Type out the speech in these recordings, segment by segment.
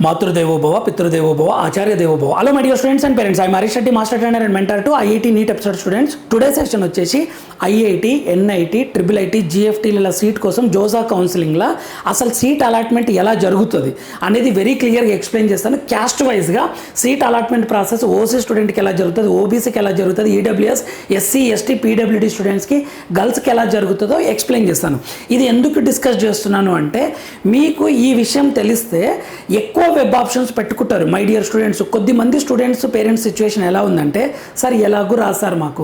మాతృదేవోభవ పితృదేవోభవ ఆచార్య దేవోభవ. Hello my dear students and parents, I Harish Reddy, master trainer and mentor to IIT NEET episode students. Today session వచ్చేసి IIT, NIT, triple IT, జిఎఫ్టీల seat కోసం JoSAA కౌన్సిలింగ్లో అసలు సీట్ అలాట్మెంట్ ఎలా జరుగుతుంది అనేది వెరీ క్లియర్గా ఎక్స్ప్లెయిన్ చేస్తాను. క్యాస్ట్ వైజ్గా సీట్ అలాట్మెంట్ ప్రాసెస్ ఓసీ స్టూడెంట్కి ఎలా జరుగుతుంది, ఓబీసీకి ఎలా జరుగుతుంది, ఈడబ్ల్యూఎస్, ఎస్సీ, ఎస్టీ, పీడబ్ల్యూడీ స్టూడెంట్స్కి, గర్ల్స్కి ఎలా జరుగుతుందో ఎక్స్ప్లెయిన్ చేస్తాను. ఇది ఎందుకు డిస్కస్ చేస్తున్నాను అంటే మీకు ఈ విషయం తెలిస్తే ఎక్కువ వెబ్ ఆప్షన్స్ పెట్టుకుంటారు. మై డియర్ స్టూడెంట్స్, కొద్దిమంది స్టూడెంట్స్ పేరెంట్స్ సిచ్యువేషన్ ఎలా ఉందంటే, సార్ ఎలాగూ రాదు సార్, మాకు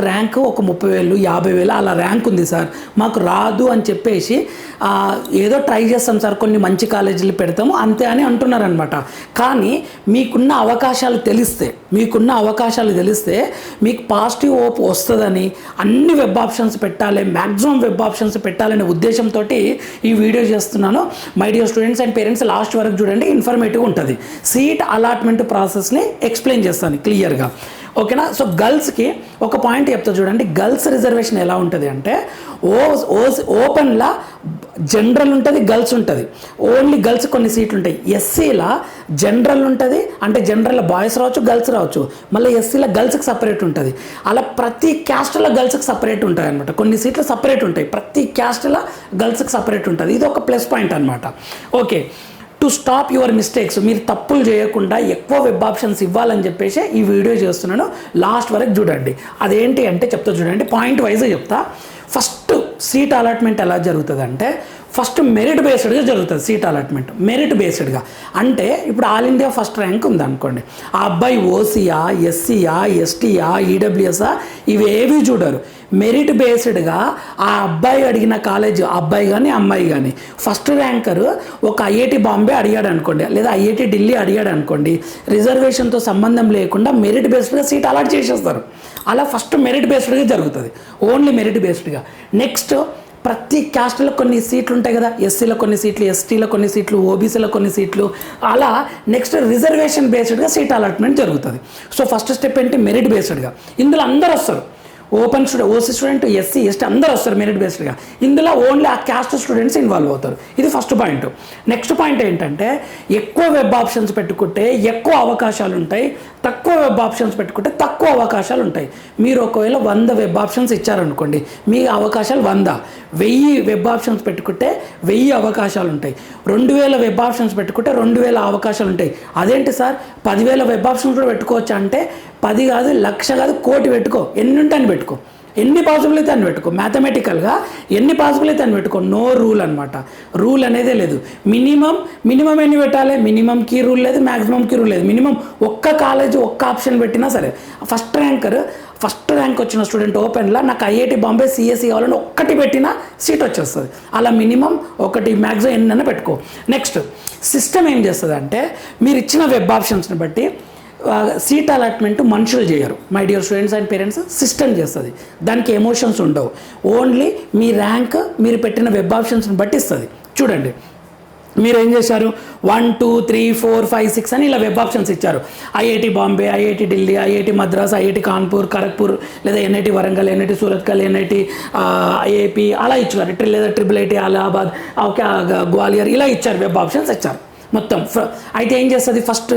ర్యాంక్ ఒక 30,000 50,000 అలా ర్యాంక్ ఉంది సార్, మాకు రాదు అని చెప్పేసి ఏదో ట్రై చేస్తాం సార్, కొన్ని మంచి కాలేజీలు పెడతాము అంతే అని అంటున్నారనమాట. కానీ మీకున్న అవకాశాలు తెలిస్తే మీకు పాజిటివ్ హోప్ వస్తుందని అన్ని వెబ్ ఆప్షన్స్ పెట్టాలి, మ్యాక్సిమం వెబ్ ఆప్షన్స్ పెట్టాలనే ఉద్దేశంతో ఈ వీడియో చేస్తున్నాను. My dear students and parents, last వరకు చూడండి, ఇన్ఫర్మేటివ్ ఉంటుంది. సీట్ అలాట్మెంట్ ప్రాసెస్ని ఎక్స్ప్లెయిన్ చేస్తాను క్లియర్గా, ఓకేనా? సో గర్ల్స్కి ఒక పాయింట్ చెప్తా చూడండి. గర్ల్స్ రిజర్వేషన్ ఎలా ఉంటుంది అంటే, ఓపెన్లా జనరల్ ఉంటుంది, గర్ల్స్ ఉంటుంది, ఓన్లీ గర్ల్స్ కొన్ని సీట్లు ఉంటాయి. ఎస్సీలా జనరల్ ఉంటుంది, అంటే జనరల్లో బాయ్స్ రావచ్చు, గర్ల్స్ రావచ్చు, మళ్ళీ ఎస్సీలో గర్ల్స్కి సపరేట్ ఉంటుంది. అలా ప్రతి క్యాస్ట్లో గర్ల్స్కి సపరేట్ ఉంటాయి అనమాట. కొన్ని సీట్లు సపరేట్ ఉంటాయి, ప్రతి క్యాస్ట్లో గర్ల్స్కి సపరేట్ ఉంటుంది. ఇది ఒక ప్లస్ పాయింట్ అనమాట. Okay, to stop your mistakes, మీరు తప్పులు చేయకుండా ఎక్కువ వెబ్ ఆప్షన్స్ ఇవ్వాలని చెప్పేసి ఈ వీడియో చేస్తున్నాను. లాస్ట్ వరకు చూడండి. అదేంటి అంటే చెప్తా చూడండి, పాయింట్ వైజ్గా చెప్తా. ఫస్ట్ సీట్ అలాట్మెంట్ ఎలా జరుగుతుంది అంటే, ఫస్ట్ మెరిట్ బేస్డ్గా జరుగుతుంది సీట్ అలాట్మెంట్. మెరిట్ బేస్డ్గా అంటే ఇప్పుడు ఆల్ ఇండియా ఫస్ట్ ర్యాంక్ ఉందనుకోండి, ఆ అబ్బాయి ఓసీయా, ఎస్సీయా, ఎస్టీయా, ఈడబ్ల్యూఎస్ఆ ఇవేవి చూడరు. మెరిట్ బేస్డ్గా ఆ అబ్బాయి అడిగిన కాలేజ్, అబ్బాయి కానీ అమ్మాయి కానీ, ఫస్ట్ ర్యాంకర్ ఒక ఐఐటి బాంబే అడిగాడు అనుకోండి, లేదా ఐఐటి ఢిల్లీ అడిగాడు అనుకోండి, రిజర్వేషన్తో సంబంధం లేకుండా మెరిట్ బేస్డ్గా సీట్ అలాట్ చేసేస్తారు. అలా ఫస్ట్ మెరిట్ బేస్డ్గా జరుగుతుంది, ఓన్లీ మెరిట్ బేస్డ్గా. నెక్స్ట్ ప్రతి క్యాస్ట్లో కొన్ని సీట్లు ఉంటాయి కదా, ఎస్సీలో కొన్ని సీట్లు, ఎస్టీలో కొన్ని సీట్లు, ఓబీసీలో కొన్ని సీట్లు, అలా నెక్స్ట్ రిజర్వేషన్ బేస్డ్గా సీట్ అలాట్మెంట్ జరుగుతుంది. సో ఫస్ట్ స్టెప్ ఏంటి, మెరిట్ బేస్డ్గా. ఇందులో అందరూ వస్తారు, open student, OC student, SC, ST అందరూ వస్తారు మెరిట్ బేస్డ్గా. ఇందులో ఓన్లీ ఆ క్యాస్ట్ స్టూడెంట్స్ ఇన్వాల్వ్ అవుతారు. ఇది ఫస్ట్ పాయింట్. నెక్స్ట్ పాయింట్ ఏంటంటే, ఎక్కువ వెబ్ ఆప్షన్స్ పెట్టుకుంటే ఎక్కువ అవకాశాలు ఉంటాయి, తక్కువ వెబ్ ఆప్షన్స్ పెట్టుకుంటే తక్కువ అవకాశాలు ఉంటాయి. మీరు ఒకవేళ 100 వెబ్ ఆప్షన్స్ ఇచ్చారనుకోండి, మీ అవకాశాలు 100. 1000 వెబ్ ఆప్షన్స్ పెట్టుకుంటే 1000 అవకాశాలు ఉంటాయి. 2000 వెబ్ ఆప్షన్స్ పెట్టుకుంటే 2000 అవకాశాలు ఉంటాయి. అదేంటి సార్ 10,000 వెబ్ ఆప్షన్స్ కూడా పెట్టుకోవచ్చు అంటే, 10 కాదు, 1,00,000 కాదు, 1,00,000 పెట్టుకో, ఎన్ని ఉంటే అని పెట్టుకో, ఎన్ని పాసిబుల్ అయితే అని పెట్టుకో. మ్యాథమెటికల్గా ఎన్ని పాసిబుల్ అయితే అని పెట్టుకో, నో రూల్ అనమాట. రూల్ అనేదే లేదు. మినిమం ఎన్ని పెట్టాలి, మినిమంకి రూల్ లేదు, మ్యాక్సిమంకి రూల్ లేదు. మినిమం ఒక్క కాలేజ్ ఒక్క ఆప్షన్ పెట్టినా సరే, ఫస్ట్ ర్యాంక్ వచ్చిన స్టూడెంట్ ఓపెన్లో నాకు ఐఐటి బాంబే సిఎస్సి కావాలని ఒక్కటి పెట్టినా సీట్ వచ్చేస్తుంది. అలా మినిమం ఒకటి, మ్యాక్సిమం ఎన్నైనా పెట్టుకో. నెక్స్ట్ సిస్టమ్ ఏం చేస్తుంది అంటే, మీరు ఇచ్చిన వెబ్ ఆప్షన్స్ని బట్టి సీట్ అలాట్మెంట్ మనుషులు చేయరు. My dear students and parents, system చేస్తుంది. దానికి ఎమోషన్స్ ఉండవు, ఓన్లీ మీ ర్యాంక్ మీరు పెట్టిన వెబ్ ఆప్షన్స్ని బట్టి ఇస్తుంది. చూడండి, మీరు ఏం చేశారు, 1 2 3 4 5 6 అని ఇలా వెబ్ ఆప్షన్స్ ఇచ్చారు. IIT Bombay, IIT Delhi, IIT Madras, IIT Kanpur, Kharagpur, లేదా NIT Warangal, NIT Surathkal, NIT IIP అలా ఇచ్చారు. లేదా triple IT Allahabad, okay Gwalior, ఇలా ఇచ్చారు, వెబ్ ఆప్షన్స్ ఇచ్చారు మొత్తం. అయితే ఏం చేస్తుంది, ఫస్ట్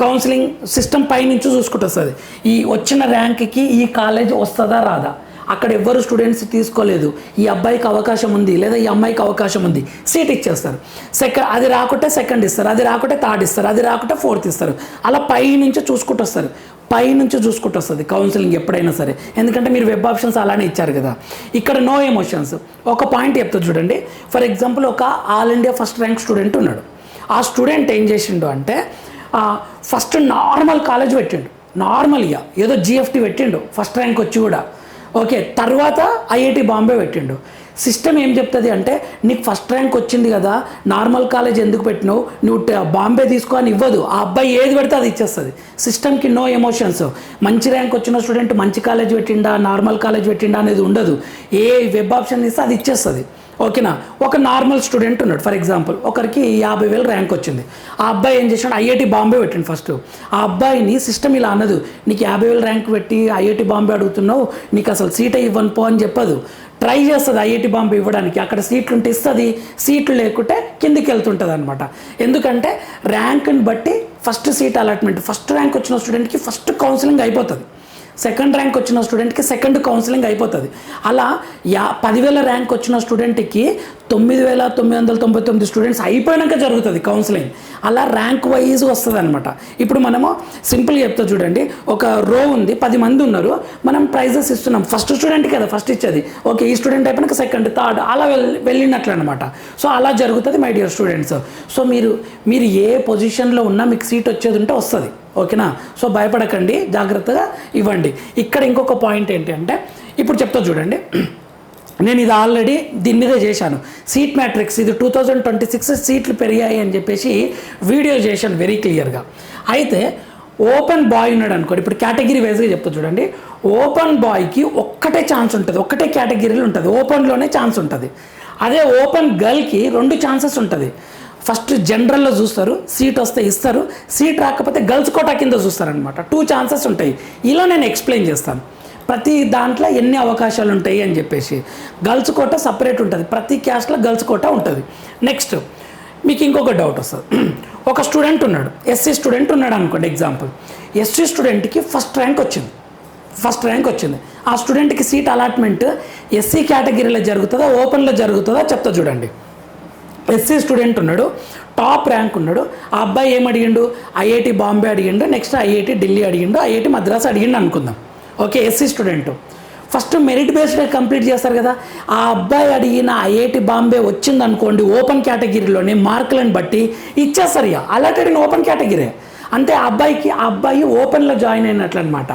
కౌన్సిలింగ్ సిస్టమ్ పైనుంచి చూసుకుంటూ వస్తుంది, ఈ వచ్చిన ర్యాంక్కి ఈ కాలేజ్ వస్తుందా రాదా, అక్కడ ఎవ్వరు స్టూడెంట్స్ తీసుకోలేదు, ఈ అబ్బాయికి అవకాశం ఉంది లేదా ఈ అమ్మాయికి అవకాశం ఉంది, సీట్ ఇచ్చేస్తారు. అది రాకుంటే సెకండ్ ఇస్తారు, అది రాకుంటే థర్డ్ ఇస్తారు, అది రాకుంటే ఫోర్త్ ఇస్తారు. అలా పైనుంచి చూసుకుంటూ వస్తుంది కౌన్సిలింగ్ ఎప్పుడైనా సరే, ఎందుకంటే మీరు వెబ్ ఆప్షన్స్ అలానే ఇచ్చారు కదా. ఇక్కడ నో ఎమోషన్స్. ఒక పాయింట్ చెప్తా చూడండి. ఫర్ ఎగ్జాంపుల్, ఒక all India first rank student ఉన్నాడు. ఆ స్టూడెంట్ ఏం చేసిండు అంటే, ఫస్ట్ నార్మల్ కాలేజ్ పెట్టిండు, నార్మల్గా ఏదో జిఎఫ్టీ పెట్టిండు ఫస్ట్ ర్యాంక్ వచ్చి కూడా, ఓకే. తర్వాత ఐఐటి బాంబే పెట్టిండు. సిస్టమ్ ఏం చెప్తుంది అంటే, నీకు ఫస్ట్ ర్యాంక్ వచ్చింది కదా, నార్మల్ కాలేజ్ ఎందుకు పెట్టినావు, నువ్వు బాంబే తీసుకో అని ఇవ్వదు. ఆ అబ్బాయి ఏది పెడితే అది ఇచ్చేస్తుంది. సిస్టమ్కి నో ఎమోషన్స్. మంచి ర్యాంక్ వచ్చిన స్టూడెంట్ మంచి కాలేజ్ పెట్టిండా, నార్మల్ కాలేజ్ పెట్టిండా అనేది ఉండదు. ఏ వెబ్ ఆప్షన్ ఇస్తే అది ఇచ్చేస్తుంది, ఓకేనా. ఒక నార్మల్ స్టూడెంట్ ఉన్నాడు, ఫర్ ఎగ్జాంపుల్ ఒకరికి 50,000 ర్యాంక్ వచ్చింది. ఆ అబ్బాయి ఏం చేశాడు, ఐఐటి బాంబే పెట్టిండు ఫస్ట్. ఆ అబ్బాయిని సిస్టమ్ ఇలా అనదు, నీకు 50,000 ర్యాంక్ పెట్టి ఐఐటి బాంబే అడుగుతున్నావు, నీకు అసలు సీటే ఇవ్వను పో అని చెప్పదు. ట్రై చేస్తుంది ఐఐటి బాంబే ఇవ్వడానికి, అక్కడ సీట్లు ఉంటే ఇస్తుంది, సీట్లు లేకుంటే కిందికి వెళ్తుంటుంది అనమాట. ఎందుకంటే ర్యాంక్ని బట్టి first seat allotment, first rank వచ్చిన స్టూడెంట్కి ఫస్ట్ కౌన్సిలింగ్ అయిపోతుంది, సెకండ్ ర్యాంక్ వచ్చిన స్టూడెంట్కి సెకండ్ కౌన్సిలింగ్ అయిపోతుంది. అలా 10,000 ర్యాంక్ వచ్చిన స్టూడెంట్కి 9,999 స్టూడెంట్స్ అయిపోయాక జరుగుతుంది కౌన్సిలింగ్. అలా ర్యాంక్ వైజ్ వస్తుంది అనమాట. ఇప్పుడు మనము సింపుల్గా చెప్తా చూడండి, ఒక రో ఉంది, 10 మంది ఉన్నారు, మనం ప్రైజెస్ ఇస్తున్నాం. ఫస్ట్ స్టూడెంట్కి కదా ఫస్ట్ ఇచ్చేది, ఓకే ఈ స్టూడెంట్ అయిపోయినాక సెకండ్ థర్డ్ అలా వెళ్ళినట్లు అనమాట. సో అలా జరుగుతుంది మై డియర్ స్టూడెంట్స్. సో మీరు ఏ పొజిషన్లో ఉన్నా మీకు సీట్ వచ్చేది ఉంటే వస్తుంది, ఓకేనా. సో భయపడకండి, జాగ్రత్తగా ఇవ్వండి. ఇక్కడ ఇంకొక పాయింట్ ఏంటి అంటే, ఇప్పుడు చెప్తా చూడండి, నేను ఇది ఆల్రెడీ దీని మీదే చేశాను, సీట్ మ్యాట్రిక్స్, ఇది 2026 సీట్లు పెరిగాయి అని చెప్పేసి వీడియో చేశాను వెరీ క్లియర్గా. అయితే ఓపెన్ బాయ్ ఉన్నాడు అనుకోండి, ఇప్పుడు కేటగిరీ వైజ్గా చెప్తా చూడండి, ఓపెన్ బాయ్కి ఒక్కటే ఛాన్స్ ఉంటుంది, ఒక్కటే కేటగిరీలు ఉంటుంది, ఓపెన్లోనే ఛాన్స్ ఉంటుంది. అదే ఓపెన్ గర్ల్కి 2 ఛాన్సెస్ ఉంటుంది. ఫస్ట్ జనరల్లో చూస్తారు, సీట్ వస్తే ఇస్తారు, సీట్ రాకపోతే గర్ల్స్ కోటా కింద చూస్తారనమాట. 2 ఛాన్సెస్ ఉంటాయి. ఇలా నేను ఎక్స్ప్లెయిన్ చేస్తాను ప్రతి దాంట్లో ఎన్ని అవకాశాలు ఉంటాయి అని చెప్పేసి. గర్ల్స్ కోటా సపరేట్ ఉంటుంది, ప్రతి క్యాస్ట్లో గర్ల్స్ కోటా ఉంటుంది. నెక్స్ట్ మీకు ఇంకొక డౌట్ వస్తుంది, ఒక స్టూడెంట్ ఉన్నాడు, ఎస్సీ స్టూడెంట్ ఉన్నాడు అనుకోండి ఎగ్జాంపుల్. ఎస్సీ స్టూడెంట్కి ఫస్ట్ ర్యాంక్ వచ్చింది. ఆ స్టూడెంట్కి సీట్ అలాట్మెంట్ ఎస్సీ కేటగిరీలో జరుగుతుందా ఓపెన్లో జరుగుతుందా చెప్తా చూడండి. ఎస్సీ స్టూడెంట్ ఉన్నాడు, టాప్ ర్యాంక్ ఉన్నాడు, ఆ అబ్బాయి ఏం అడిగిండు, ఐఐటి బాంబే అడిగిండు, నెక్స్ట్ ఐఐటి ఢిల్లీ అడిగిండు, ఐఐటి మద్రాస్ అడిగిండు అనుకుందాం. Okay SC student first merit based complete చేస్తారు కదా. ఆ అబ్బాయి అడిగిన ఐఐటి బాంబే వచ్చింది అనుకోండి, ఓపెన్ కేటగిరీలోనే మార్కులను బట్టి ఇచ్చేస్తారు. ఇక అలాంటి ఓపెన్ కేటగిరీ అంతే, ఆ అబ్బాయి ఓపెన్లో జాయిన్ అయినట్లు అనమాట,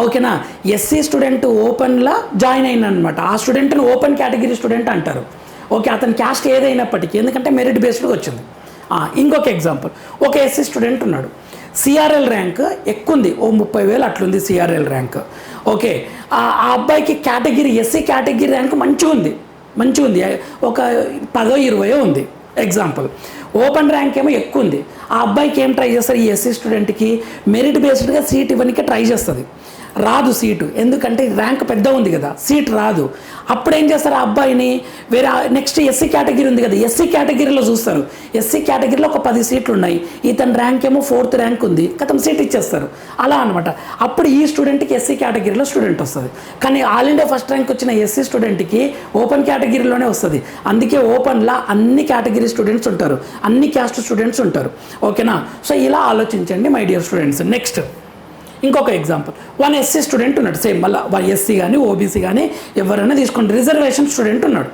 ఓకేనా. ఎస్సీ స్టూడెంట్ ఓపెన్లో జాయిన్ అయినమాట, ఆ స్టూడెంట్ని ఓపెన్ కేటగిరీ స్టూడెంట్ అంటారు. ఓకే అతని క్యాస్ట్ ఏదైనప్పటికీ, ఎందుకంటే మెరిట్ బేస్డ్గా వచ్చింది. ఇంకొక ఎగ్జాంపుల్, ఒక ఎస్సీ స్టూడెంట్ ఉన్నాడు, సిఆర్ఎల్ ర్యాంక్ ఎక్కువ ఉంది, 30,000 అట్లుంది సిఆర్ఎల్ ర్యాంక్. ఓకే ఆ అబ్బాయికి కేటగిరీ ఎస్సీ కేటగిరీ ర్యాంక్ మంచిగా ఉంది, ఒక 10-20 ఉంది ఎగ్జాంపుల్. ఓపెన్ ర్యాంక్ ఏమో ఎక్కువ ఉంది. ఆ అబ్బాయికి ఏం ట్రై చేస్తారు, ఈ ఎస్సీ స్టూడెంట్కి మెరిట్ బేస్డ్గా సీట్ ఇవ్వడానికి ట్రై చేస్తుంది, రాదు సీటు, ఎందుకంటే ర్యాంక్ పెద్ద ఉంది కదా, సీట్ రాదు. అప్పుడు ఏం చేస్తారు, ఆ అబ్బాయిని వేరే నెక్స్ట్ ఎస్సీ కేటగిరీ ఉంది కదా, ఎస్సీ కేటగిరీలో చూస్తారు, ఎస్సీ కేటగిరీలో ఒక 10 సీట్లు ఉన్నాయి, ఇతని ర్యాంక్ ఏమో 4th ర్యాంక్ ఉంది, కథం సీట్ ఇచ్చేస్తారు అలా అనమాట. అప్పుడు ఈ స్టూడెంట్కి ఎస్సీ కేటగిరీలో స్టూడెంట్ వస్తుంది. కానీ ఆల్ ఇండియా ఫస్ట్ ర్యాంక్ వచ్చిన ఎస్సీ స్టూడెంట్కి ఓపెన్ కేటగిరీలోనే వస్తుంది. అందుకే ఓపెన్లో అన్ని కేటగిరీ స్టూడెంట్స్ ఉంటారు, అన్ని క్యాస్ట్ స్టూడెంట్స్ ఉంటారు, ఓకేనా. సో ఇలా ఆలోచించండి మై డియర్ స్టూడెంట్స్. నెక్స్ట్ ఇంకొక ఎగ్జాంపుల్, 1 ఎస్సీ స్టూడెంట్ ఉన్నాడు, సేమ్ మళ్ళీ 1 ఎస్సీ కానీ ఓబీసీ కానీ ఎవరైనా తీసుకోండి, రిజర్వేషన్ స్టూడెంట్ ఉన్నాడు.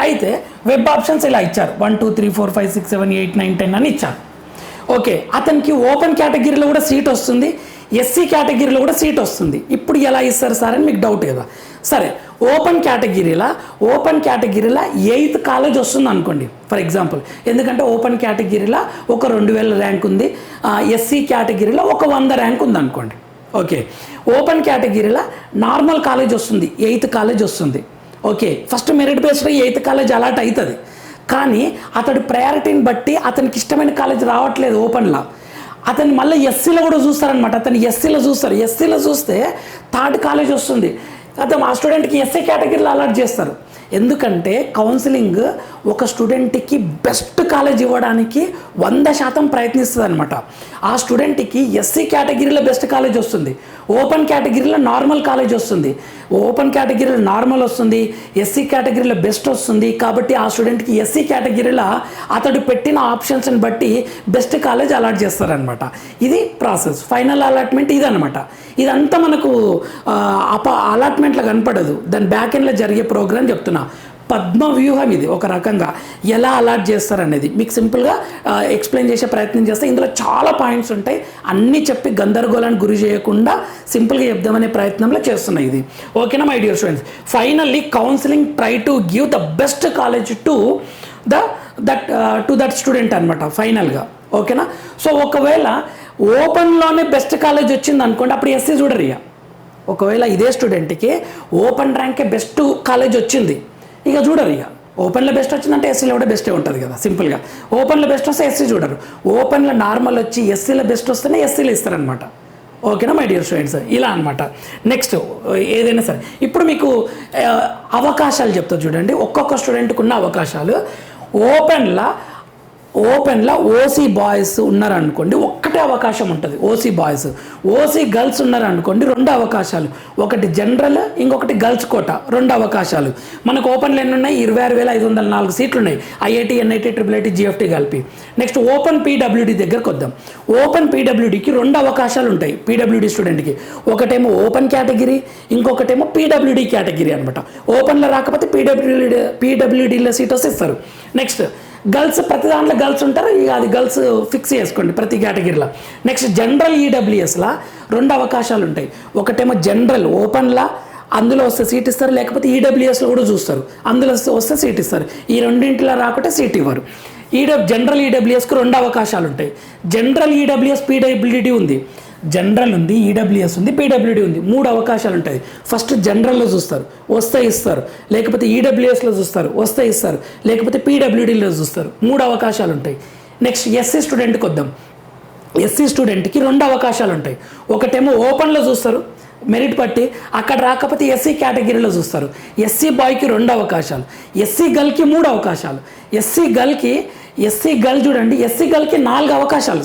అయితే వెబ్ ఆప్షన్స్ ఇలా ఇచ్చారు, 1 2 3 4 5 6 7 8 9 10 అని ఇచ్చారు. ఓకే అతనికి ఓపెన్ కేటగిరీలో కూడా సీట్ వస్తుంది, ఎస్సీ కేటగిరీలో కూడా సీట్ వస్తుంది. ఇప్పుడు ఎలా ఇస్తారు సార్ అని మీకు డౌట్ కదా. సరే ఓపెన్ కేటగిరీలో 8th కాలేజ్ వస్తుంది అనుకోండి ఫర్ ఎగ్జాంపుల్, ఎందుకంటే ఓపెన్ కేటగిరీలో ఒక 2,000 ర్యాంక్ ఉంది, ఎస్సీ కేటగిరీలో ఒక 100 ర్యాంక్ ఉంది అనుకోండి. ఓకే ఓపెన్ కేటగిరీలో నార్మల్ కాలేజ్ వస్తుంది, 8th కాలేజ్ వస్తుంది. Okay first merit based 8th college allot అవుతుంది, కానీ అతడు ప్రయారిటీని బట్టి అతనికి ఇష్టమైన కాలేజ్ రావట్లేదు ఓపెన్లో, అతను మళ్ళీ ఎస్సీలో కూడా చూస్తారనమాట. అతను ఎస్సీలో చూస్తే 3rd కాలేజ్ వస్తుంది, అతను ఆ స్టూడెంట్కి ఎస్సీ కేటగిరీలో అలాట్ చేస్తారు. ఎందుకంటే కౌన్సిలింగ్ ఒక స్టూడెంట్కి బెస్ట్ కాలేజ్ ఇవ్వడానికి 100% ప్రయత్నిస్తుంది అనమాట. ఆ స్టూడెంట్కి ఎస్సీ కేటగిరీలో బెస్ట్ కాలేజ్ వస్తుంది, ఓపెన్ కేటగిరీలో నార్మల్ కాలేజ్ వస్తుంది, ఓపెన్ కేటగిరీలో నార్మల్ వస్తుంది, ఎస్సీ కేటగిరీలో బెస్ట్ వస్తుంది. కాబట్టి ఆ స్టూడెంట్కి ఎస్సీ కేటగిరీలో అతడు పెట్టిన ఆప్షన్స్ని బట్టి బెస్ట్ కాలేజ్ అలాట్ చేస్తారనమాట. ఇది ప్రాసెస్, ఫైనల్ అలాట్మెంట్ ఇదనమాట. ఇదంతా మనకు అలాట్మెంట్లో కనపడదు, దాని బ్యాక్ ఎండ్లో జరిగే ప్రోగ్రామ్ చెప్తున్నా. పద్మ వ్యూహం ఇది ఒక రకంగా, ఎలా అలాట్ చేస్తారనేది మీకు సింపుల్గా ఎక్స్ప్లెయిన్ చేసే ప్రయత్నం చేస్తే ఇందులో చాలా పాయింట్స్ ఉంటాయి, అన్నీ చెప్పి గందరగోళానికి గురి చేయకుండా సింపుల్గా చెప్దామనే ప్రయత్నంలో చేస్తున్నాయి ఇది. ఓకేనా my dear students, finally counselling try to give the best college to that student అనమాట ఫైనల్గా. ఓకేనా. సో ఒకవేళ ఓపెన్లోనే బెస్ట్ కాలేజ్ వచ్చింది అనుకోండి, అప్పుడు ఎస్సీ చూడరు. ఇక ఒకవేళ ఇదే స్టూడెంట్కి ఓపెన్ ర్యాంకే బెస్ట్ కాలేజ్ వచ్చింది, ఇక చూడరు. ఇక ఓపెన్లో బెస్ట్ వచ్చిందంటే ఎస్సీలో కూడా బెస్టే ఉంటుంది కదా సింపుల్గా. ఓపెన్లో బెస్ట్ వస్తే ఎస్సీ చూడరు, ఓపెన్లో నార్మల్ వచ్చి ఎస్సీలో బెస్ట్ వస్తేనే ఎస్సీలో ఇస్తారనమాట. ఓకేనా మై డియర్ స్టూడెంట్స్, ఇలా అనమాట. నెక్స్ట్ ఏదైనా సరే ఇప్పుడు మీకు అవకాశాలు చెప్తా చూడండి. ఒక్కొక్క స్టూడెంట్కి ఉన్న అవకాశాలు. ఓపెన్లో ఓసీ బాయ్స్ ఉన్నారనుకోండి, ఒక్కటే అవకాశం ఉంటుంది ఓసీ బాయ్స్. ఓసీ గర్ల్స్ ఉన్నారనుకోండి, 2 అవకాశాలు. ఒకటి జనరల్, ఇంకొకటి గర్ల్స్ కోట, 2 అవకాశాలు. మనకు ఓపెన్లో ఎన్ని ఉన్నాయి? 26,504 సీట్లు ఉన్నాయి. ఐఐటి, ఎన్ఐటి, ట్రిపుల్ఐటి, జిఎఫ్టీ కలిపి. నెక్స్ట్ ఓపెన్ పీడబ్ల్యూడి దగ్గరకు వద్దాం. ఓపెన్ పీడబ్ల్యూడికి 2 అవకాశాలు ఉంటాయి పీడబ్ల్యూడి స్టూడెంట్కి. ఒకటేమో ఓపెన్ కేటగిరీ, ఇంకొకటేమో పీడబ్ల్యూడి కేటగిరీ అనమాట. ఓపెన్లో రాకపోతే పీడబ్ల్యూడీలో సీట్ వస్తే ఇస్తారు. నెక్స్ట్ గర్ల్స్, ప్రతి దాంట్లో గర్ల్స్ ఉంటారు, ఇక అది గర్ల్స్ ఫిక్స్ చేసుకోండి ప్రతి కేటగిరీలో. నెక్స్ట్ జనరల్ ఈడబ్ల్యూఎస్లా 2 అవకాశాలు ఉంటాయి. ఒకటేమో జనరల్ ఓపెన్లా, అందులో వస్తే సీట్ ఇస్తారు, లేకపోతే ఈడబ్ల్యూఎస్లో కూడా చూస్తారు, అందులో వస్తే సీట్ ఇస్తారు. ఈ రెండింటిలో రాకుంటే సీట్ ఇవ్వరు. జనరల్ ఈడబ్ల్యూఎస్కి 2 అవకాశాలు ఉంటాయి. జనరల్ ఈడబ్ల్యూఎస్ పీడబ్ల్యూడి ఉంది, జనరల్ ఉంది, ఈడబ్ల్యూఎస్ ఉంది, పీడబ్ల్యూడి ఉంది. 3 అవకాశాలు ఉంటాయి. ఫస్ట్ జనరల్లో చూస్తారు, వస్తే ఇస్తారు, లేకపోతే ఈడబ్ల్యూఎస్లో చూస్తారు, వస్తే ఇస్తారు, లేకపోతే పీడబ్ల్యూడీలో చూస్తారు. 3 అవకాశాలు ఉంటాయి. నెక్స్ట్ ఎస్సీ స్టూడెంట్కి వద్దాం. ఎస్సీ స్టూడెంట్కి 2 అవకాశాలు ఉంటాయి. ఒకటేమో ఓపెన్లో చూస్తారు మెరిట్ బట్టి, అక్కడ రాకపోతే ఎస్సీ కేటగిరీలో చూస్తారు. ఎస్సీ బాయ్కి 2 అవకాశాలు. ఎస్సీ గర్ల్కి 3 అవకాశాలు. ఎస్సీ గర్ల్ చూడండి, ఎస్సీ గర్ల్కి 4 అవకాశాలు.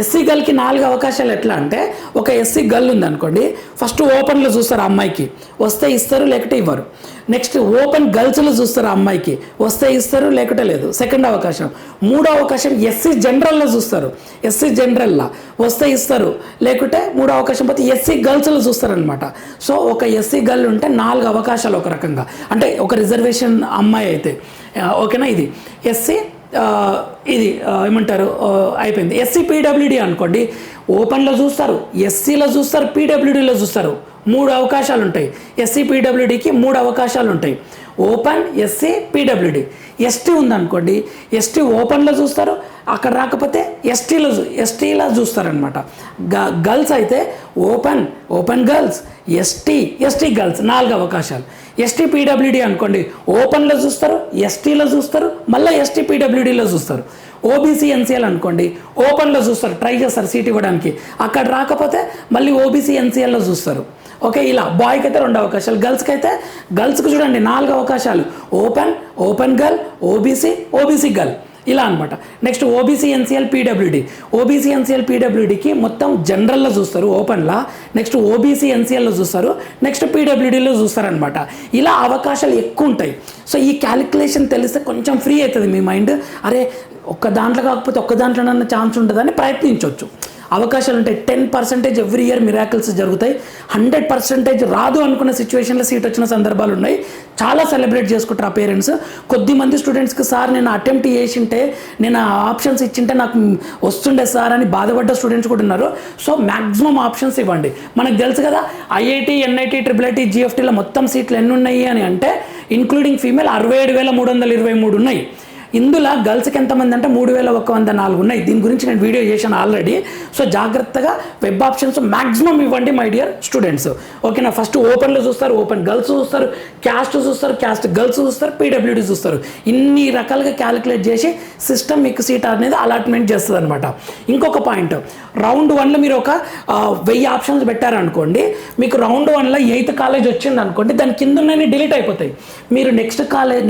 ఎస్సీ గర్ల్కి 4 అవకాశాలు. ఎట్లా అంటే, ఒక ఎస్సీ గర్ల్ ఉందనుకోండి, ఫస్ట్ ఓపెన్లో చూస్తారు అమ్మాయికి, వస్తే ఇస్తారు, లేకపోతే ఇవ్వరు. నెక్స్ట్ ఓపెన్ గర్ల్స్లో చూస్తారు అమ్మాయికి, వస్తే ఇస్తారు, లేకపోతే లేదు, సెకండ్ అవకాశం. 3వ అవకాశం ఎస్సీ జనరల్లో చూస్తారు, ఎస్సీ జనరల్లో వస్తే ఇస్తారు, లేకుంటే 3వ అవకాశం పోతే ఎస్సీ గర్ల్స్లో చూస్తారనమాట. సో ఒక ఎస్సీ గర్ల్ ఉంటే 4 అవకాశాలు ఒక రకంగా, అంటే ఒక రిజర్వేషన్ అమ్మాయి అయితే. ఓకేనా, ఇది ఎస్సీ, ఇది ఏమంటారు అయిపోయింది. ఎస్సీ పీడబ్ల్యూడి అనుకోండి, ఓపెన్లో చూస్తారు, ఎస్సీలో చూస్తారు, పీడబ్ల్యూడీలో చూస్తారు. 3 అవకాశాలు ఉంటాయి. ఎస్సీ పీడబ్ల్యూడికి 3 అవకాశాలు ఉంటాయి. Open, SC, PWD. ఎస్టీ ఉందనుకోండి, ఎస్టీ ఓపెన్లో చూస్తారు, అక్కడ రాకపోతే ఎస్టీలో చూస్తారనమాట. గర్ల్స్ అయితే ఓపెన్ గర్ల్స్, ఎస్టీ గర్ల్స్ 4 అవకాశాలు. ఎస్టీ పీడబ్ల్యూడి అనుకోండి, ఓపెన్లో చూస్తారు, ఎస్టీలో చూస్తారు, మళ్ళీ ఎస్టీ పీడబ్ల్యూడీలో చూస్తారు. ఓబీసీ ఎన్సీఎల్ అనుకోండి, ఓపెన్లో చూస్తారు, ట్రై చేస్తారు సీట్ ఇవ్వడానికి, అక్కడ రాకపోతే మళ్ళీ ఓబీసీ ఎన్సీఎల్లో చూస్తారు. ఓకే, ఇలా బాయ్కి అయితే 2 అవకాశాలు. గర్ల్స్కి చూడండి 4 అవకాశాలు. ఓపెన్ గర్ల్, ఓబీసీ గర్ల్, ఇలా అనమాట. నెక్స్ట్ ఓబీసీ ఎన్సీఎల్ పీడబ్ల్యూడికి మొత్తం జనరల్లో చూస్తారు ఓపెన్లో, నెక్స్ట్ ఓబీసీ ఎన్సీఎల్లో చూస్తారు, నెక్స్ట్ పీడబ్ల్యూడీలో చూస్తారనమాట. ఇలా అవకాశాలు ఎక్కువ ఉంటాయి. సో ఈ క్యాలిక్యులేషన్ తెలిస్తే కొంచెం ఫ్రీ అవుతుంది మీ మైండ్. అరే, ఒక్క దాంట్లో కాకపోతే ఒక్క దాంట్లోనన్నా ఛాన్స్ ఉంటుందని ప్రయత్నించవచ్చు. అవకాశాలు ఉంటాయి. 10% ఎవ్రీ ఇయర్ మిరాకిల్స్ జరుగుతాయి. 100% రాదు అనుకున్న సిచ్యువేషన్లో సీట్ వచ్చిన సందర్భాలు ఉన్నాయి. చాలా సెలబ్రేట్ చేసుకుంటారు ఆ పేరెంట్స్. కొద్దిమంది స్టూడెంట్స్కి, సార్ నేను అటెంప్ట్ చేసింటే, నేను ఆప్షన్స్ ఇచ్చింటే నాకు వస్తుండే సార్ అని బాధపడ్డ స్టూడెంట్స్ కూడా ఉన్నారు. సో మ్యాక్సిమం ఆప్షన్స్ ఇవ్వండి. మనకు తెలుసు కదా, ఐఐటి, ఎన్ఐటి, ట్రిపుల్ఐటి, జిఎఫ్టీలో మొత్తం సీట్లు ఎన్ని ఉన్నాయి అని అంటే, ఇంక్లూడింగ్ ఫీమేల్ 67,323 ఉన్నాయి. ఇందులో గర్ల్స్కి ఎంతమంది అంటే 3,104 ఉన్నాయి. దీని గురించి నేను వీడియో చేశాను ఆల్రెడీ. సో జాగ్రత్తగా వెబ్ ఆప్షన్స్ మ్యాక్సిమం ఇవ్వండి మై డియర్ స్టూడెంట్స్. ఓకేనా, ఫస్ట్ ఓపెన్లో చూస్తారు, ఓపెన్ గర్ల్స్ చూస్తారు, క్యాస్ట్ చూస్తారు, క్యాస్ట్ గర్ల్స్ చూస్తారు, పీడబ్ల్యూడీ చూస్తారు. ఇన్ని రకాలుగా క్యాలిక్యులేట్ చేసి సిస్టమ్ మీకు సీట్ అనేది అలాట్మెంట్ చేస్తుంది అనమాట. ఇంకొక పాయింట్, రౌండ్ 1లో మీరు ఒక 1000 ఆప్షన్స్ పెట్టారనుకోండి, మీకు రౌండ్ 1లో 8th కాలేజ్ వచ్చింది అనుకోండి, దాని కింద ఉన్నవి డిలీట్ అయిపోతాయి. మీరు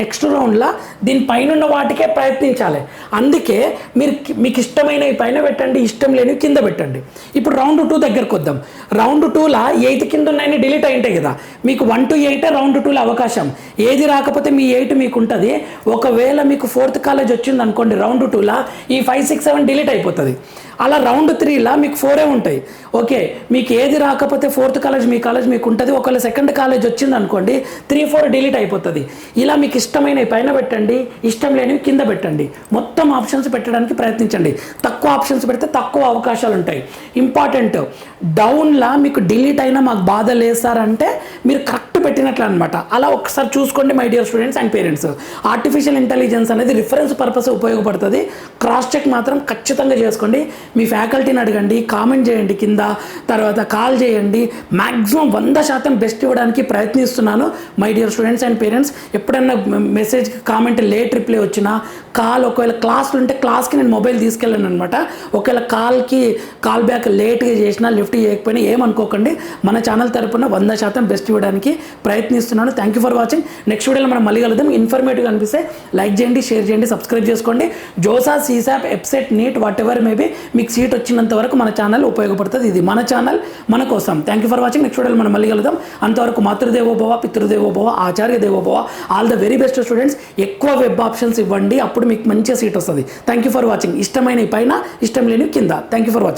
నెక్స్ట్ రౌండ్లో దీనిపైన ఉన్న వాటికే ప్రయత్నించాలి. అందుకే మీకు ఇష్టమైనవి పైన పెట్టండి, ఇష్టం లేనివి కింద పెట్టండి. ఇప్పుడు రౌండ్ 2 దగ్గరకు వద్దాం. రౌండ్ 2లో 8 కింద ఉన్నాయని డిలీట్ అయి ఉంటాయి కదా, మీకు 1 to 8 రౌండ్ 2లో అవకాశం. ఏది రాకపోతే మీ 8 మీకు ఉంటుంది. ఒకవేళ మీకు 4th కాలేజ్ వచ్చింది అనుకోండి, రౌండ్ 2లో ఈ 5, 6, 7 డిలీట్ అయిపోతుంది. అలా రౌండ్ 3లో మీకు 4 ఉంటాయి. ఓకే, మీకు ఏది రాకపోతే 4th కాలేజ్ మీ కాలేజ్ మీకు ఉంటుంది. ఒకవేళ 2nd కాలేజ్ వచ్చింది అనుకోండి, 3, 4 డిలీట్ అయిపోతుంది. ఇలా మీకు ఇష్టమైనవి పైన పెట్టండి, ఇష్టం లేనివి కింద పెట్టండి. మొత్తం ఆప్షన్స్ పెట్టడానికి ప్రయత్నించండి. తక్కువ ఆప్షన్స్ పెడితే తక్కువ అవకాశాలు ఉంటాయి. ఇంపార్టెంట్, డౌన్లా మీకు డిలీట్ అయినా మాకు బాధ లేదు సార్ అంటే, మీరు కరెక్ట్ పెట్టినట్లు అనమాట. అలా ఒకసారి చూసుకోండి my dear students and parents. Artificial intelligence అనేది రిఫరెన్స్ పర్పస్ ఉపయోగపడుతుంది. క్రాస్ చెక్ మాత్రం ఖచ్చితంగా చేసుకోండి. మీ ఫ్యాకల్టీని అడగండి, కామెంట్ చేయండి కింద, తర్వాత కాల్ చేయండి. మ్యాక్సిమం 100% బెస్ట్ ఇవ్వడానికి ప్రయత్నిస్తున్నాను my dear students and parents. ఎప్పుడన్నా మెసేజ్ కామెంట్ లేట్ రిప్లై వచ్చినా, కాల్ ఒకవేళ క్లాస్లో ఉంటే క్లాస్కి నేను మొబైల్ తీసుకెళ్ళాను అనమాట. ఒకవేళ కాల్ బ్యాక్ లేట్గా చేసినా, లిఫ్ట్ చేయకపోయినా ఏమనుకోకండి. మన ఛానల్ తరపున 100% బెస్ట్ ఇవ్వడానికి ప్రయత్నిస్తున్నాను. Thank you for watching. Next వీడియోలో మనం మళ్ళీ కలుద్దాం. ఇన్ఫర్మేటివ్ అనిపిస్తే లైక్ చేయండి, షేర్ చేయండి, సబ్స్క్రైబ్ చేసుకోండి. JoSAA, CSAB, EAPCET, NEET whatever maybe మీకు సీట్ వచ్చినంత వరకు మన ఛానల్ ఉపయోగపడుతుంది. ఇది మన ఛానల్, మన కోసం. Thank you for watching. Next వీడియోలో మనం మళ్ళీ కలుద్దాం. అంతవరకు మాతృదేవోభవ, పితృదేవోభవ, ఆచార్య దేవోభవ. All the very best students. ఎక్కువ వెబ్ ఆప్షన్స్ ఇవ్వండి, అప్పుడు మీకు మంచిగా సీట్ వస్తుంది. Thank you for watching. ఇష్టమైన పైన, ఇష్టం లేని కింద. Thank you for watching.